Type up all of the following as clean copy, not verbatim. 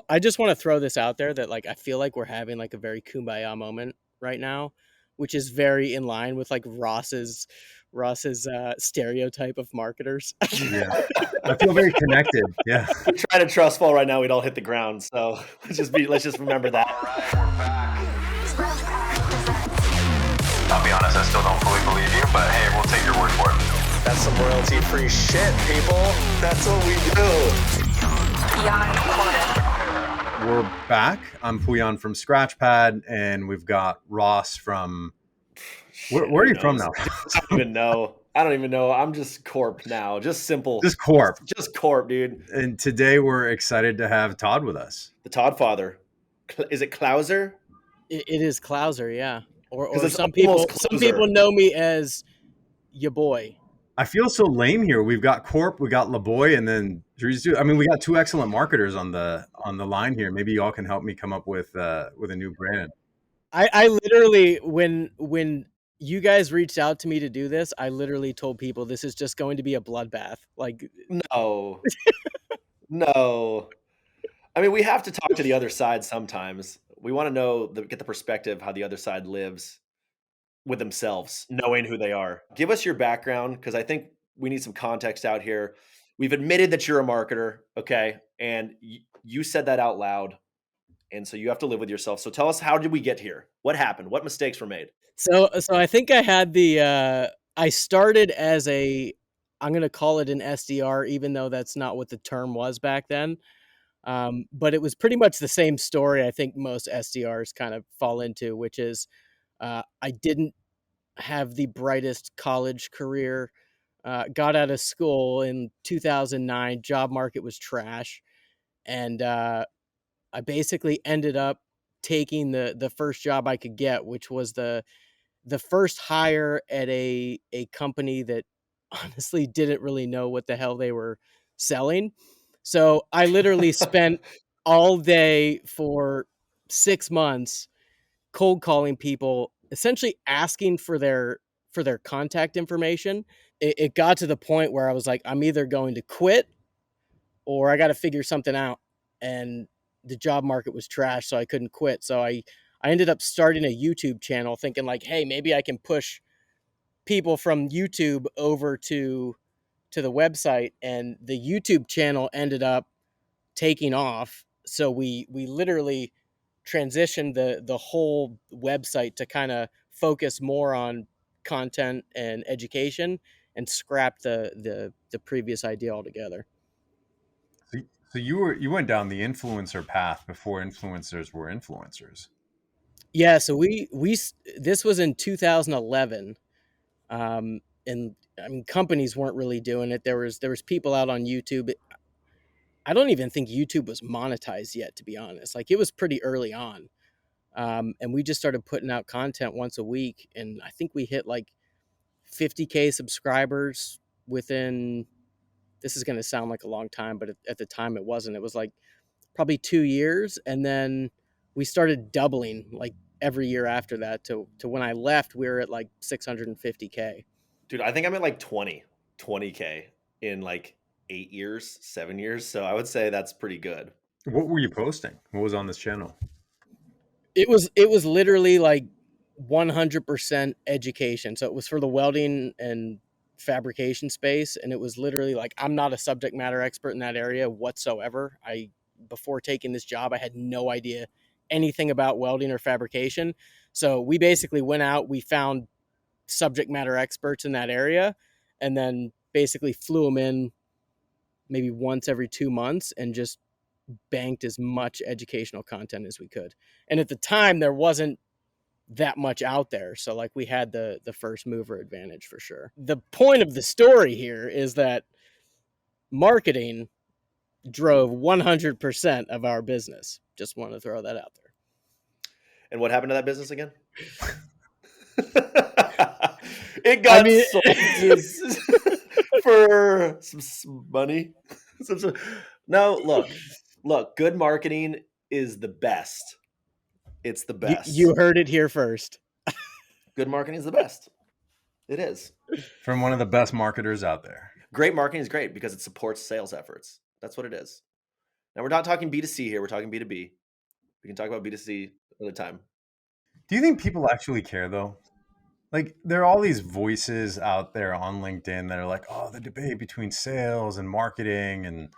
I just want to throw this out there that like I feel like we're having like a very kumbaya moment right now, which is very in line with like Ross's stereotype of marketers. Yeah. I feel very connected. Yeah. We try to trust fall right now, we'd all hit the ground. So let's just remember that. All right, we're back. I'll be honest, I still don't fully believe you, but hey, we'll take your word for it. That's some royalty-free shit, people. That's what we do. Beyond Quota. We're back. I'm Pouyan from Scratchpad, and we've got Ross from... Where are you from now? I don't even know. I'm just Corp now. Just simple. Just Corp. Just Corp, dude. And today we're excited to have Todd with us. The Todd father. Is it Clouser? It is Clouser, yeah. Or it's some people Clouser. know me as your boy. I feel so lame here. We've got Corp, we got LeBoy, and then I mean, we got two excellent marketers on the line here. Maybe y'all can help me come up with a new brand. I literally when you guys reached out to me to do this, I literally told people this is just going to be a bloodbath. Like, no. No. I mean, we have to talk to the other side sometimes. We want to get the perspective how the other side lives with themselves, knowing who they are. Give us your background, because I think we need some context out here. We've admitted that you're a marketer, okay? And you said that out loud. And so you have to live with yourself. So tell us, how did we get here? What happened? What mistakes were made? So I think I had I started as I'm going to call it an SDR, even though that's not what the term was back then. But it was pretty much the same story I think most SDRs kind of fall into, which is I didn't have the brightest college career, got out of school in 2009, job market was trash. And I basically ended up taking the first job I could get, which was the first hire at a company that honestly didn't really know what the hell they were selling. So I literally spent all day for 6 months cold calling people, essentially asking for their contact information. It got to the point where I was like, I'm either going to quit or I got to figure something out. And the job market was trash, so I couldn't quit. So I ended up starting a YouTube channel thinking like, hey, maybe I can push people from YouTube over to the website. And the YouTube channel ended up taking off. So we literally transitioned the whole website to kind of focus more on content and education and scrap the previous idea altogether. So you went down the influencer path before influencers were influencers. Yeah, so we this was in 2011, and I mean companies weren't really doing it. There was people out on YouTube. I don't even think YouTube was monetized yet, to be honest. Like, it was pretty early on. And we just started putting out content once a week. And I think we hit like 50K subscribers within, this is going to sound like a long time, but at the time it wasn't. It was like probably 2 years. And then we started doubling like every year after that to when I left, we were at like 650K. Dude, I think I'm at like 20K in like 8 years, 7 years. So I would say that's pretty good. What were you posting? What was on this channel? It was literally like 100% education. So it was for the welding and fabrication space. And it was literally like, I'm not a subject matter expert in that area whatsoever. Before taking this job, I had no idea anything about welding or fabrication. So we basically went out, we found subject matter experts in that area, and then basically flew them in maybe once every 2 months and just banked as much educational content as we could. And at the time there wasn't that much out there. So like we had the first mover advantage for sure. The point of the story here is that marketing drove 100% of our business. Just want to throw that out there. And what happened to that business again? It got sold for some money. No, look, good marketing is the best. It's the best. You heard it here first. Good marketing is the best. It is. From one of the best marketers out there. Great marketing is great because it supports sales efforts. That's what it is. Now we're not talking B2C here. We're talking B2B. We can talk about B2C another time. Do you think people actually care though? Like there are all these voices out there on LinkedIn that are like, oh, the debate between sales and marketing and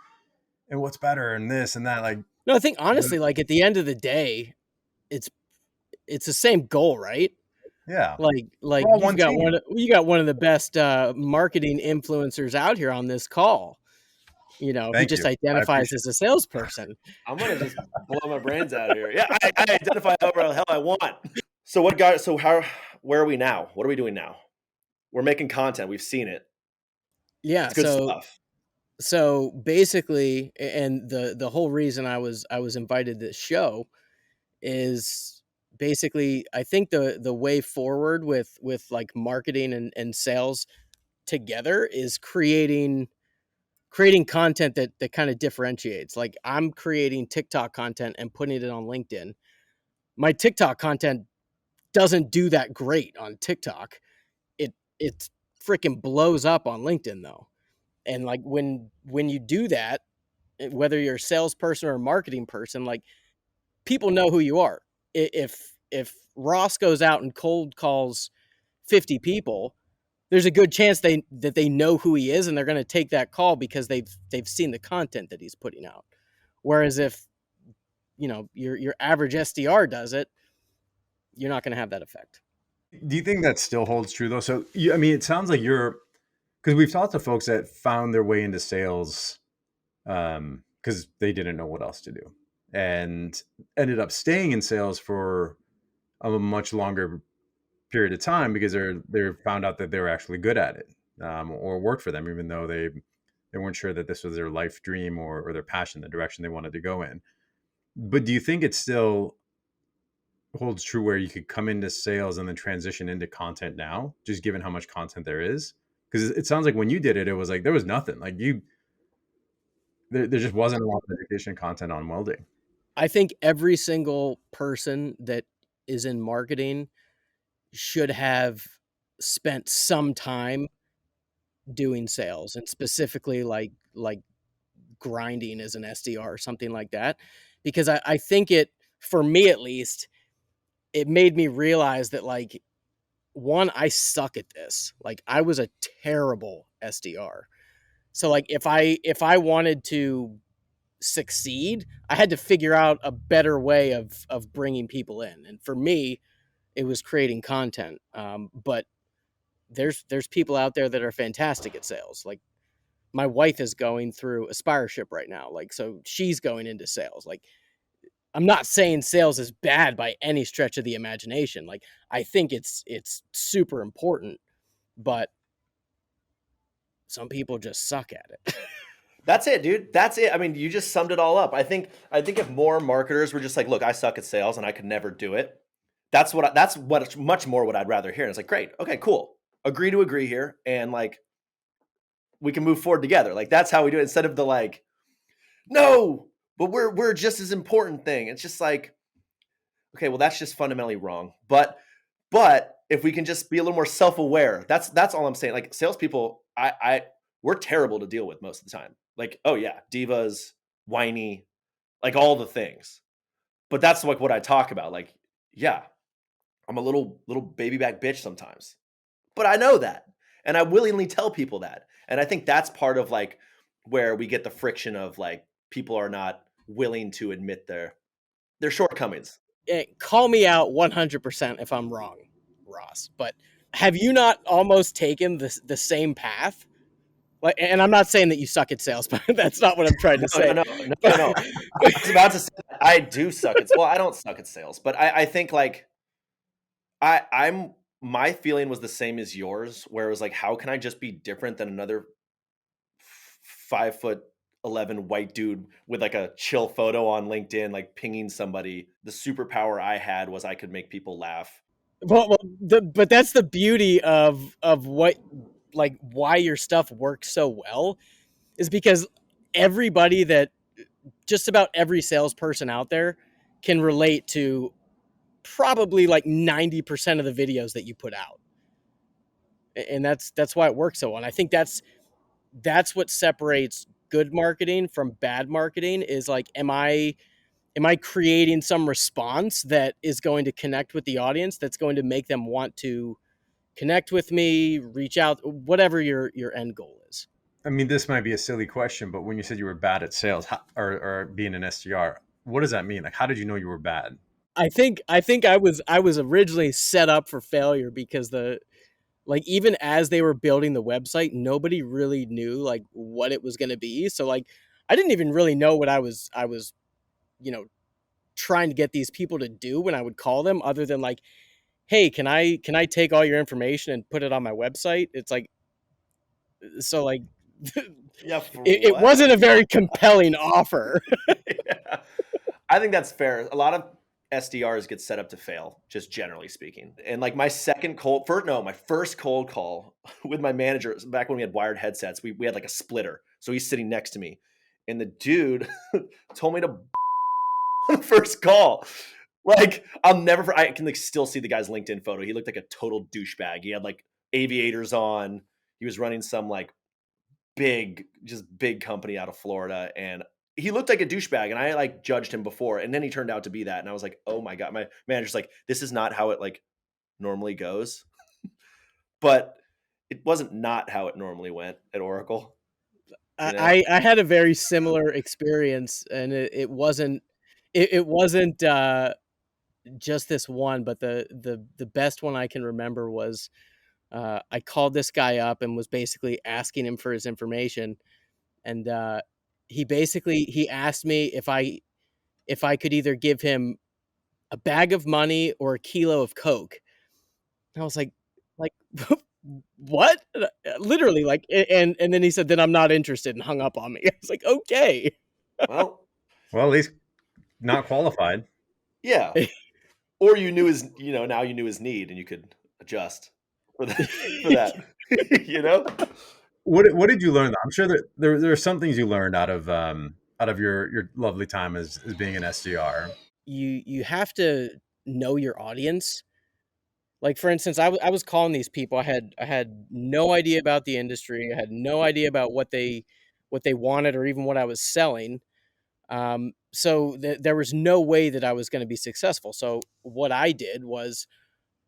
what's better and this and that. Like, No, I think honestly, like at the end of the day, it's the same goal, right? yeah, Like we're all you've one got team. one of the best marketing influencers out here on this call. You know, he Thank just you. I identifies appreciate as a salesperson. I'm gonna just blow my brains out here. Yeah, I identify however the hell I want. So what got? So where are we now? What are we doing now? We're making content. We've seen it. Yeah, It's good stuff. so basically, and the whole reason I was invited to this show is basically I think the way forward with like marketing and sales together is creating content that kind of differentiates. Like I'm creating TikTok content and putting it on LinkedIn. My TikTok content doesn't do that great on TikTok. It freaking blows up on LinkedIn though. And like when you do that, whether you're a salesperson or a marketing person, like people know who you are. If Ross goes out and cold calls 50 people, there's a good chance that they know who he is and they're going to take that call because they've seen the content that he's putting out. Whereas if you know your average SDR does it, you're not going to have that effect. Do you think that still holds true though? So, I mean, it sounds like you're because we've talked to folks that found their way into sales because they didn't know what else to do and ended up staying in sales for a much longer period of time because they found out that they were actually good at it or worked for them, even though they weren't sure that this was their life dream or their passion, the direction they wanted to go in. But do you think it still holds true where you could come into sales and then transition into content now, just given how much content there is? Because it sounds like when you did it, it was like there was nothing. Like there just wasn't a lot of education content on welding. I think every single person that is in marketing should have spent some time doing sales and specifically like grinding as an SDR or something like that. Because I think it, for me at least, it made me realize that like one, I suck at this. Like I was a terrible SDR. So like if I wanted to succeed, I had to figure out a better way of bringing people in. And for me, it was creating content. But there's people out there that are fantastic at sales. Like my wife is going through aspireship right now. Like so she's going into sales. Like I'm not saying sales is bad by any stretch of the imagination. Like I think it's super important, but some people just suck at it. That's it, dude. That's it. I mean, you just summed it all up. I think if more marketers were just like, look, I suck at sales and I could never do it. That's much more what I'd rather hear. And it's like, great, okay, cool. Agree to agree here, and like we can move forward together. Like that's how we do it instead of the like, no, but we're just as important thing. It's just like, okay, well that's just fundamentally wrong. But if we can just be a little more self-aware, that's all I'm saying. Like salespeople, we're terrible to deal with most of the time. Like, oh yeah, divas, whiny, like all the things. But that's like what I talk about. Like, yeah, I'm a little baby back bitch sometimes. But I know that. And I willingly tell people that. And I think that's part of like where we get the friction of like people are not willing to admit their shortcomings. Call me out 100% if I'm wrong, Ross. But have you not almost taken the same path? Like, and I'm not saying that you suck at sales, but that's not what I'm trying to say. No. I was about to say I do suck at. Well, I don't suck at sales, but I think like I'm my feeling was the same as yours, where it was like, how can I just be different than another 5'11" white dude with like a chill photo on LinkedIn, like pinging somebody? The superpower I had was I could make people laugh. Well, but that's the beauty of what, like, why your stuff works so well is because just about every salesperson out there can relate to probably like 90% of the videos that you put out. And that's why it works so well. And I think that's what separates good marketing from bad marketing is like, am I creating some response that is going to connect with the audience, that's going to make them want to connect with me, reach out, whatever your end goal is? I mean, this might be a silly question, but when you said you were bad at sales or being an SDR, what does that mean? Like, how did you know you were bad? I think I was originally set up for failure because like even as they were building the website, nobody really knew like what it was going to be. So like I didn't even really know what I was you know trying to get these people to do when I would call them, other than like, hey, can I take all your information and put it on my website? It's like, so like Yeah, for it what? wasn't a very compelling offer. Yeah. I think that's fair. A lot of SDRs get set up to fail, just generally speaking. And like my my first cold call with my manager back when we had wired headsets, we had like a splitter. So he's sitting next to me. And the dude told me to on the first call. Like I can like still see the guy's LinkedIn photo. He looked like a total douchebag. He had like aviators on. He was running some like big company out of Florida, and he looked like a douchebag, and I like judged him before, and then he turned out to be that, and I was like, oh my god. My manager's like, this is not how it like normally goes, but it wasn't not how it normally went at Oracle. You know? I had a very similar experience, and it wasn't just this one, but the best one I can remember was I called this guy up and was basically asking him for his information, and he asked me if I could either give him a bag of money or a kilo of coke. And I was like what? Literally, like, and then he said, then I'm not interested, and hung up on me. I was like, okay. Well, Well, at least not qualified. yeah. Or now you knew his need, and you could adjust for that. For that, you know. What did you learn? I'm sure that there are some things you learned out of your lovely time as being an SDR. You have to know your audience. Like, for instance, I was calling these people. I had no idea about the industry. I had no idea about what they wanted, or even what I was selling. So there was no way that I was going to be successful. So what I did was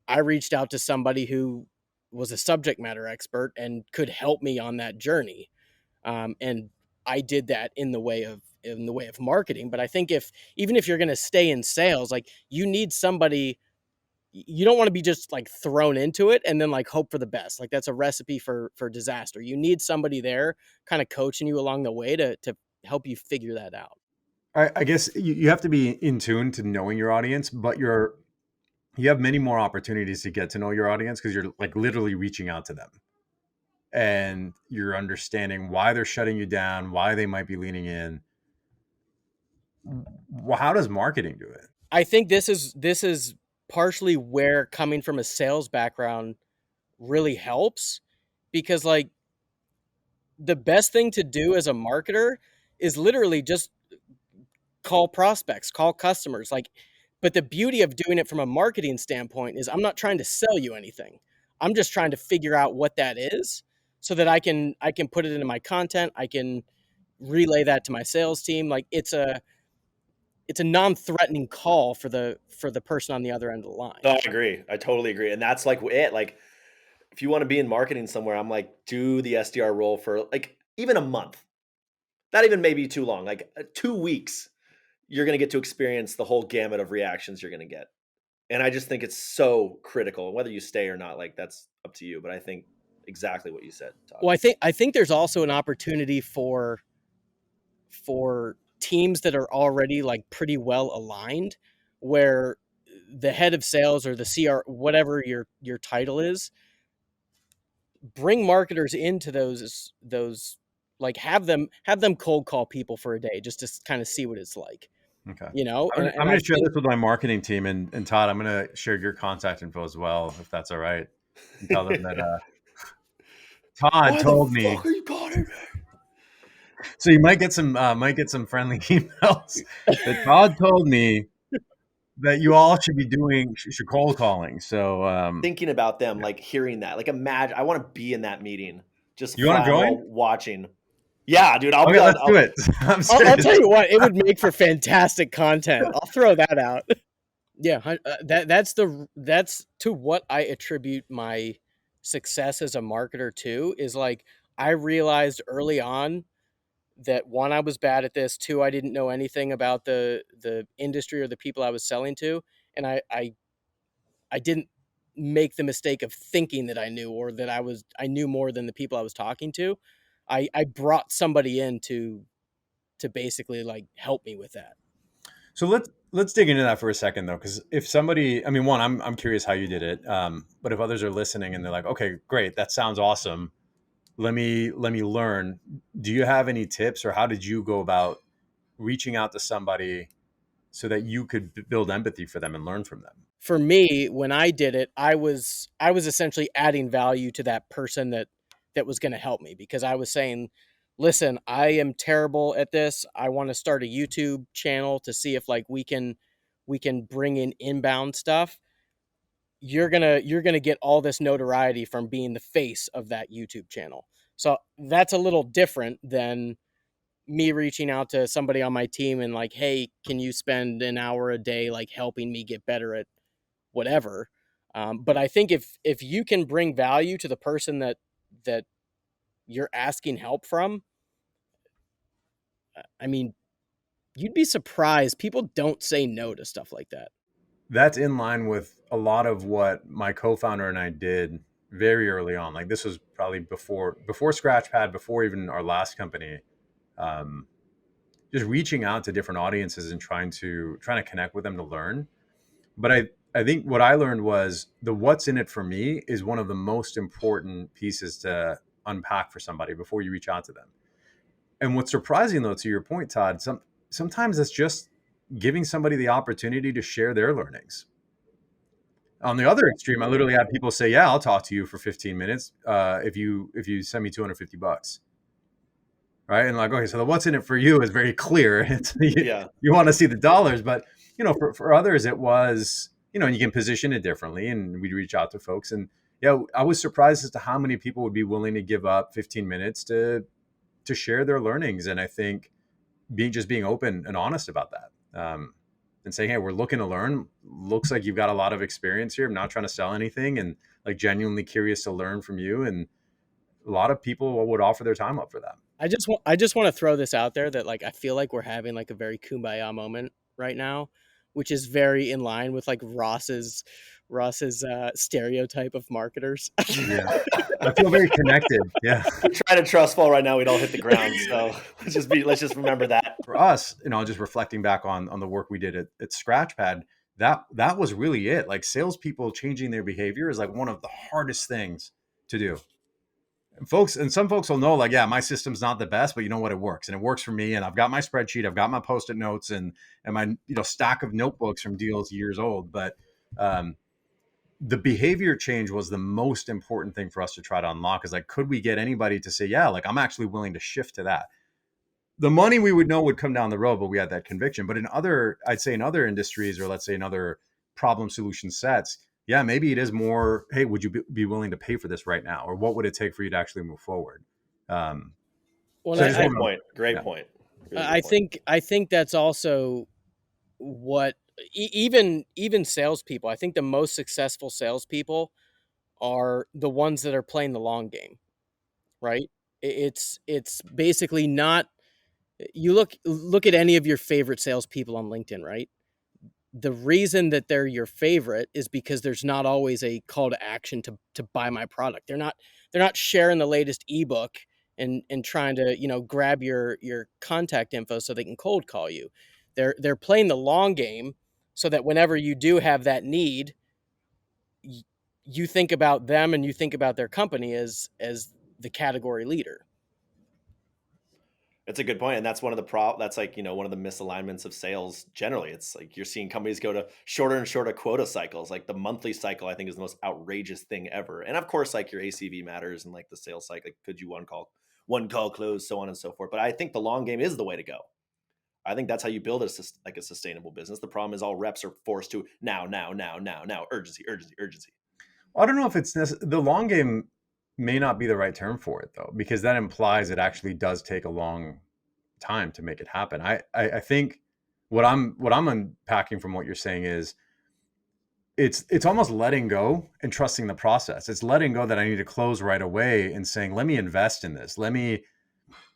I reached out to somebody who was a subject matter expert and could help me on that journey. And I did that in the way of marketing. But I think even if you're going to stay in sales, like, you need somebody. You don't want to be just like thrown into it and then like hope for the best. Like, that's a recipe for disaster. You need somebody there kind of coaching you along the way to help you figure that out. I guess you have to be in tune to knowing your audience, but you have many more opportunities to get to know your audience because you're like literally reaching out to them, and you're understanding why they're shutting you down, why they might be leaning in. Well, how does marketing do it? I think this is partially where coming from a sales background really helps, because like the best thing to do as a marketer is literally just call prospects, call customers. Like, but the beauty of doing it from a marketing standpoint is I'm not trying to sell you anything. I'm just trying to figure out what that is so that I can put it into my content. I can relay that to my sales team. Like, it's a non-threatening call for the person on the other end of the line. No, I agree. I totally agree, and that's like it. Like, if you want to be in marketing somewhere, I'm like, do the SDR role for like even a month. Not even maybe too long. Like 2 weeks, you're going to get to experience the whole gamut of reactions you're going to get. And I just think it's so critical. Whether you stay or not, like, that's up to you. But I think exactly what you said, Todd. Well, I think there's also an opportunity for teams that are already like pretty well aligned, where the head of sales or the CR, whatever your title is, bring marketers into those like have them cold call people for a day just to kind of see what it's like, Okay. and I'm I going to share think this with my marketing team, and Todd, I'm going to share your contact info as well, if that's all right. And tell them that Todd Why told the me. fuck are you calling me? So you might get some friendly emails that Todd told me that you all should be doing should cold calling. So Thinking about them, like hearing that, like imagine, I want to be in that meeting, just you want fly to join? home watching. Yeah, dude, I'll be Okay, on. let's do it. I'm I'll tell serious. you what, it would make for fantastic content. I'll throw that out. Yeah, that's to what I attribute my success as a marketer to, is like I realized early on that one, I was bad at this, two, I didn't know anything about the industry or the people I was selling to, and I didn't make the mistake of thinking that I knew, or that I knew more than the people I was talking to. I brought somebody in to basically like help me with that. So let's dig into that for a second though, because if somebody, I mean, one, I'm curious how you did it, but if others are listening and they're like, okay, great, that sounds awesome. Let me learn. Do you have any tips, or how did you go about reaching out to somebody so that you could build empathy for them and learn from them? For me, when I did it, I was essentially adding value to that person that was going to help me, because I was saying, listen, I am terrible at this. I want to start a YouTube channel to see if like we can bring in inbound stuff. You're gonna get all this notoriety from being the face of that YouTube channel. So that's a little different than me reaching out to somebody on my team and like, hey, can you spend an hour a day like helping me get better at whatever. But I think if you can bring value to the person that you're asking help from, I mean, you'd be surprised. People don't say no to stuff like that. That's in line with a lot of what my co-founder and I did very early on. Like this was probably before Scratchpad, before even our last company. Um, just reaching out to different audiences and trying to connect with them to learn. But I think what I learned was the what's in it for me is one of the most important pieces to unpack for somebody before you reach out to them. And what's surprising though, to your point, Todd, sometimes it's just giving somebody the opportunity to share their learnings. On the other extreme, I literally had people say, "Yeah, I'll talk to you for 15 minutes if you send me $250." Right? And like, okay, so the what's in it for you is very clear. It's Yeah. you want to see the dollars, but for others, it was and you can position it differently. And we'd reach out to folks, and yeah, I was surprised as to how many people would be willing to give up 15 minutes to share their learnings. And I think being open and honest about that. And saying, hey, we're looking to learn. Looks like you've got a lot of experience here. I'm not trying to sell anything, and like genuinely curious to learn from you. And a lot of people would offer their time up for that. I just want to throw this out there that like I feel like we're having like a very kumbaya moment right now, which is very in line with like Ross's stereotype of marketers. Yeah, I feel very connected. Yeah, We try to trust fall right now, we'd all hit the ground. So let's just remember that. for us, just reflecting back on the work we did at Scratchpad, that was really it. Like salespeople changing their behavior is like one of the hardest things to do. And some folks will know, like, yeah, my system's not the best, but you know what, it works, and it works for me. And I've got my spreadsheet, I've got my post-it notes, and my stack of notebooks from deals years old. But um, the behavior change was the most important thing for us to try to unlock. Is like, could we get anybody to say, yeah, like I'm actually willing to shift to that? The money we would know would come down the road, but we had that conviction. But I'd say in other industries, or let's say in other problem solution sets, yeah, maybe it is more, hey, would you be willing to pay for this right now? Or what would it take for you to actually move forward? Um, Well, so I just Great want point. Great yeah. point. Really I good point. think that's also what even salespeople. I think the most successful salespeople are the ones that are playing the long game, right? It's basically not. You look at any of your favorite salespeople on LinkedIn, right? The reason that they're your favorite is because there's not always a call to action to buy my product. They're not sharing the latest ebook and trying to grab your contact info so they can cold call you. They're playing the long game so that whenever you do have that need, you think about them and you think about their company as the category leader. That's a good point, and that's one of that's like one of the misalignments of sales generally. It's like you're seeing companies go to shorter and shorter quota cycles. Like the monthly cycle, I think is the most outrageous thing ever. And of course, like your ACV matters, and like the sales cycle, like, could you one call close, so on and so forth. But I think the long game is the way to go. I think that's how you build a sustainable business. The problem is all reps are forced to now, urgency, urgency, urgency. I don't know if it's the long game. may not be the right term for it though, because that implies it actually does take a long time to make it happen. I think what I'm unpacking from what you're saying is it's almost letting go and trusting the process. It's letting go that I need to close right away and saying, let me invest in this. Let me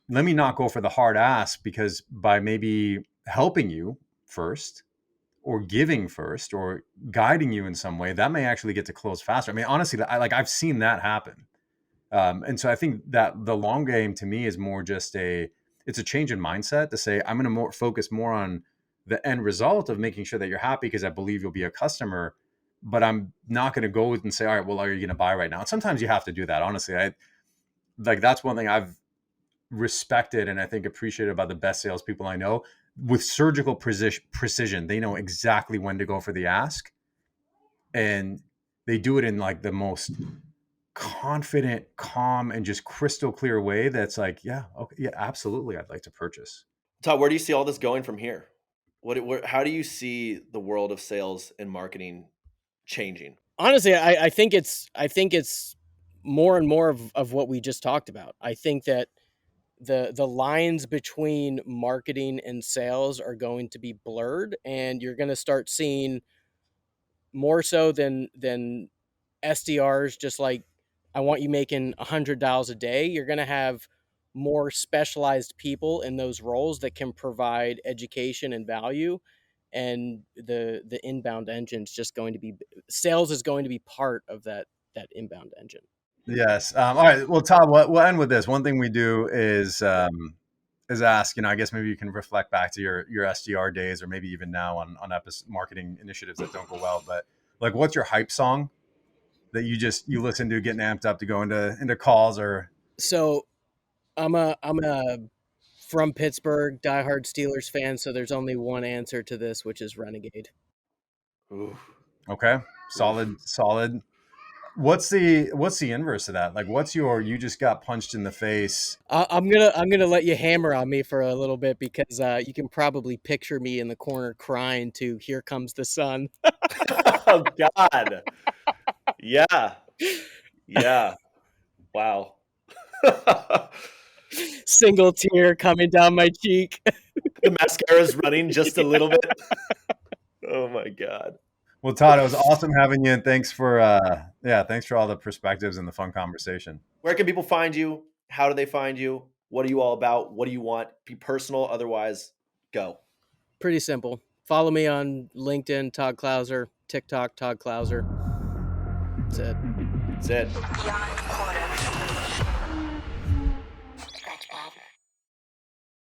not go for the hard ask, because by maybe helping you first or giving first or guiding you in some way, that may actually get to close faster. I mean, honestly, I've seen that happen. And so I think that the long game to me is more just it's a change in mindset to say, I'm going to focus more on the end result of making sure that you're happy because I believe you'll be a customer, but I'm not going to go and say, all right, well, are you going to buy right now? And sometimes you have to do that. Honestly, that's one thing I've respected and I think appreciated about the best salespeople I know. With surgical precision, they know exactly when to go for the ask, and they do it in like the most confident, calm, and just crystal clear way. That's like, yeah, okay, yeah, absolutely, I'd like to purchase. Todd, where do you see all this going from here? How do you see the world of sales and marketing changing? Honestly, I think it's more and more of what we just talked about. I think that the lines between marketing and sales are going to be blurred, and you're going to start seeing more so than SDRs, just like, I want you making $100 a day. You're going to have more specialized people in those roles that can provide education and value. And the inbound engine is just going to be, sales is going to be part of that inbound engine. Yes. All right. Well, Todd, we'll end with this. One thing we do is ask, I guess maybe you can reflect back to your SDR days, or maybe even now on marketing initiatives that don't go well. But like, what's your hype song that you listen to getting amped up to go into calls? Or So I'm a from Pittsburgh diehard Steelers fan, so there's only one answer to this, which is Renegade. Ooh. okay, solid. What's the inverse of that? Like, what's you just got punched in the face? I'm gonna let you hammer on me for a little bit, because you can probably picture me in the corner crying to "Here Comes the Sun." Oh God. Yeah. Yeah. Wow. Single tear coming down my cheek. The mascara's running just a little bit. Oh my God. Well, Todd, it was awesome having you, and thanks for all the perspectives and the fun conversation. Where can people find you? How do they find you? What are you all about? What do you want? Be personal. Otherwise, go. Pretty simple. Follow me on LinkedIn, Todd Clouser, TikTok, Todd Clouser. That's it. That's it. Pouyan, Quota.